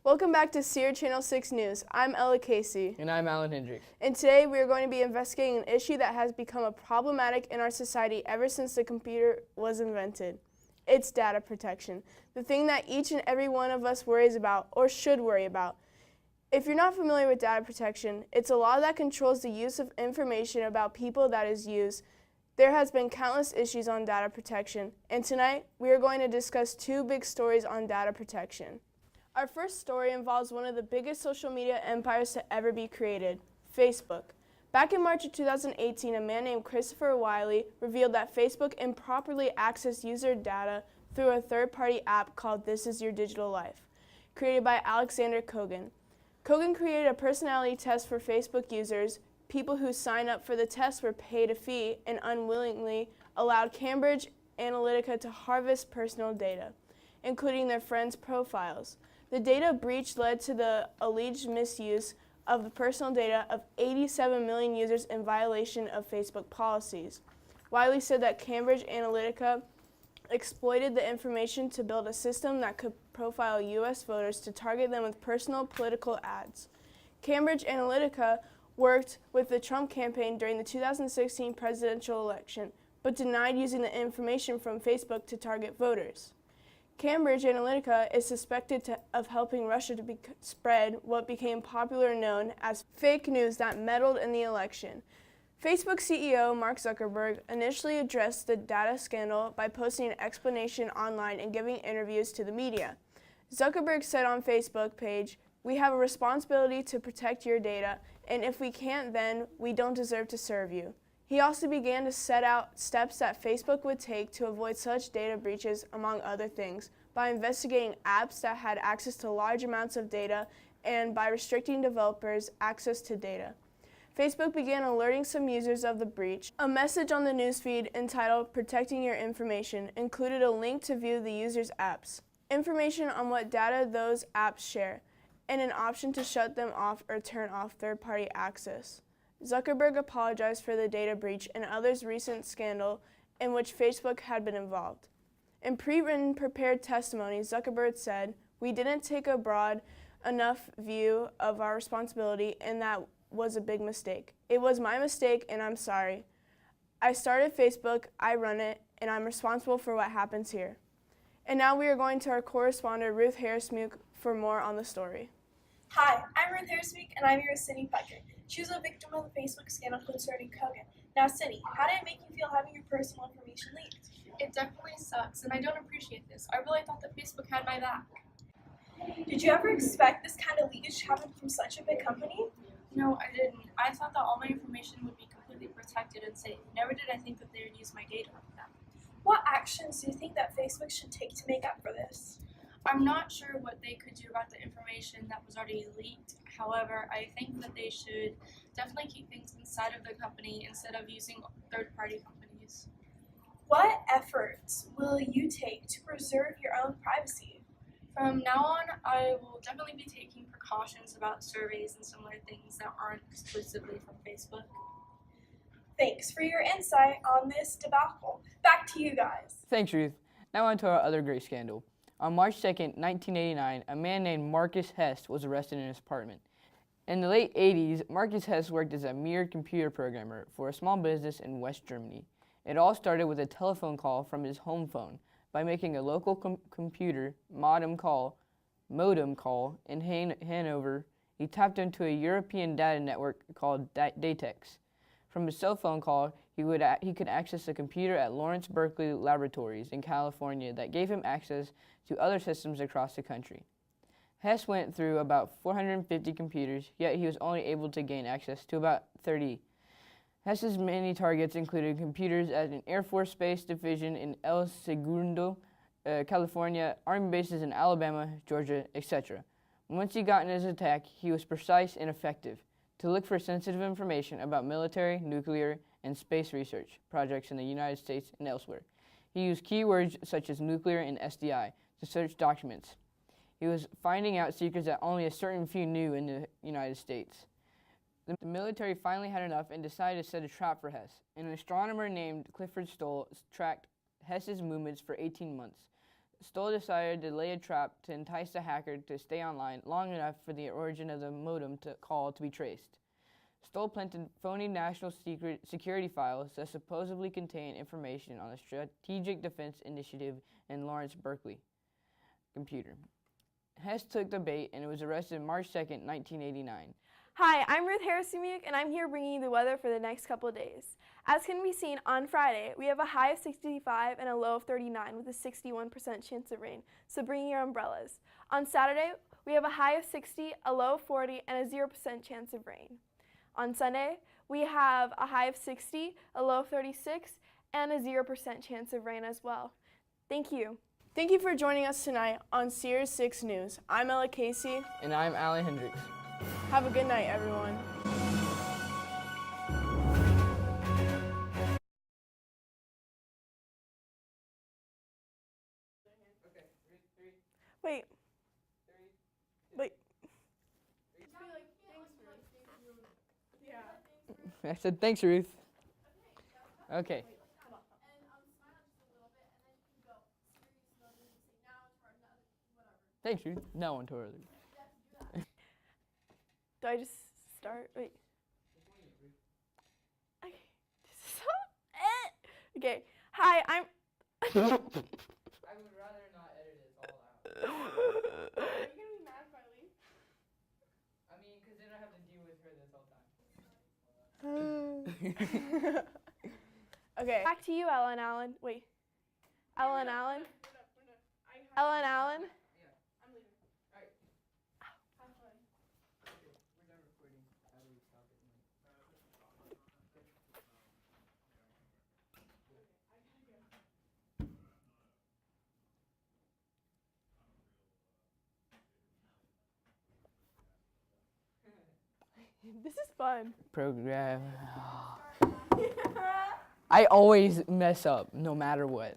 Welcome back to Sear Channel 6 News. I'm Ella Casey. And I'm Alan Hendricks. And today we are going to be investigating an issue that has become a problematic in our society ever since the computer was invented. It's data protection, the thing that each and every one of us worries about or should worry about. If you're not familiar with data protection, it's a law that controls the use of information about people that is used. There has been countless issues on data protection, and tonight we are going to discuss two big stories on data protection. Our first story involves one of the biggest social media empires to ever be created, Facebook. Back in March of 2018, a man named Christopher Wiley revealed that Facebook improperly accessed user data through a third-party app called This Is Your Digital Life, created by Alexander Kogan. Kogan created a personality test for Facebook users. People who signed up for the test were paid a fee and unwillingly allowed Cambridge Analytica to harvest personal data, including their friends' profiles. The data breach led to the alleged misuse of the personal data of 87 million users in violation of Facebook policies. Wiley said that Cambridge Analytica exploited the information to build a system that could profile U.S. voters to target them with personal political ads. Cambridge Analytica worked with the Trump campaign during the 2016 presidential election, but denied using the information from Facebook to target voters. Cambridge Analytica is suspected of helping Russia to spread what became popularly known as fake news that meddled in the election. Facebook CEO Mark Zuckerberg initially addressed the data scandal by posting an explanation online and giving interviews to the media. Zuckerberg said on Facebook page, "We have a responsibility to protect your data, and if we can't, then we don't deserve to serve you." He also began to set out steps that Facebook would take to avoid such data breaches, among other things, by investigating apps that had access to large amounts of data and by restricting developers' access to data. Facebook began alerting some users of the breach. A message on the newsfeed entitled "Protecting Your Information" included a link to view the user's apps, information on what data those apps share, and an option to shut them off or turn off third-party access. Zuckerberg apologized for the data breach and others' recent scandal in which Facebook had been involved. In pre-written prepared testimony, Zuckerberg said, "We didn't take a broad enough view of our responsibility, and that was a big mistake. It was my mistake, and I'm sorry. I started Facebook, I run it, and I'm responsible for what happens here." And now we are going to our correspondent, Ruth Harrismuke, for more on the story. Hi, I'm Ruth Harrismuke, and I'm here with Cindy Piker. She was a victim of the Facebook scandal concerning Kogan. Now, Cindy, how did it make you feel having your personal information leaked? It definitely sucks, and I don't appreciate this. I really thought that Facebook had my back. Did you ever expect this kind of leakage to happen from such a big company? No, I didn't. I thought that all my information would be completely protected and safe. Never did I think that they would use my data like that. What actions do you think that Facebook should take to make up for this? I'm not sure what they could do about the information that was already leaked. However, I think that they should definitely keep things inside of the company instead of using third-party companies. What efforts will you take to preserve your own privacy? From now on, I will definitely be taking precautions about surveys and similar things that aren't exclusively from Facebook. Thanks for your insight on this debacle. Back to you guys. Thanks, Ruth. Now on to our other great scandal. On March 2nd, 1989, a man named Marcus Hess was arrested in his apartment. In the late 80s, Marcus Hess worked as a mere computer programmer for a small business in West Germany. It all started with a telephone call from his home phone. By making a local computer modem call in Hanover, he tapped into a European data network called Datex. From his cell phone call, he could access a computer at Lawrence Berkeley Laboratories in California that gave him access to other systems across the country. Hess went through about 450 computers, yet he was only able to gain access to about 30. Hess's many targets included computers at an Air Force Base Division in El Segundo, California, Army bases in Alabama, Georgia, etc. Once he got in his attack, he was precise and effective to look for sensitive information about military, nuclear, and space research projects in the United States and elsewhere. He used keywords such as nuclear and SDI to search documents. He was finding out secrets that only a certain few knew in the United States. The military finally had enough and decided to set a trap for Hess. An astronomer named Clifford Stoll tracked Hess's movements for 18 months. Stoll decided to lay a trap to entice the hacker to stay online long enough for the origin of the modem call to be traced. Stoll planted phony national security files that supposedly contained information on the Strategic Defense Initiative in Lawrence Berkeley computer. Hess took the bait and was arrested March 2nd, 1989. Hi, I'm Ruth Harrison-Muke, and I'm here bringing you the weather for the next couple of days. As can be seen, on Friday, we have a high of 65 and a low of 39 with a 61% chance of rain, so bring your umbrellas. On Saturday, we have a high of 60, a low of 40, and a 0% chance of rain. On Sunday, we have a high of 60, a low of 36, and a 0% chance of rain as well. Thank you. Thank you for joining us tonight on Sear-6 News. I'm Ella Casey. And I'm Allie Hendricks. Have a good night, everyone. Wait. Wait. I said, thanks, Ruth. Okay. Thanks, Ruth. Now on to our other. Do I just start? Wait. Okay. Okay. Hi, I'm. I would rather not edit this all out. Are you gonna be mad if I leave? I mean, because then I have to deal with her this whole time. Okay. Back to you, Ella and Alan. Wait. Ella and Alan? Ella and Alan? I'm leaving. Alright. Have fun. Okay, we're done recording. How do we stop it? This is fun. Program. I always mess up, no matter what.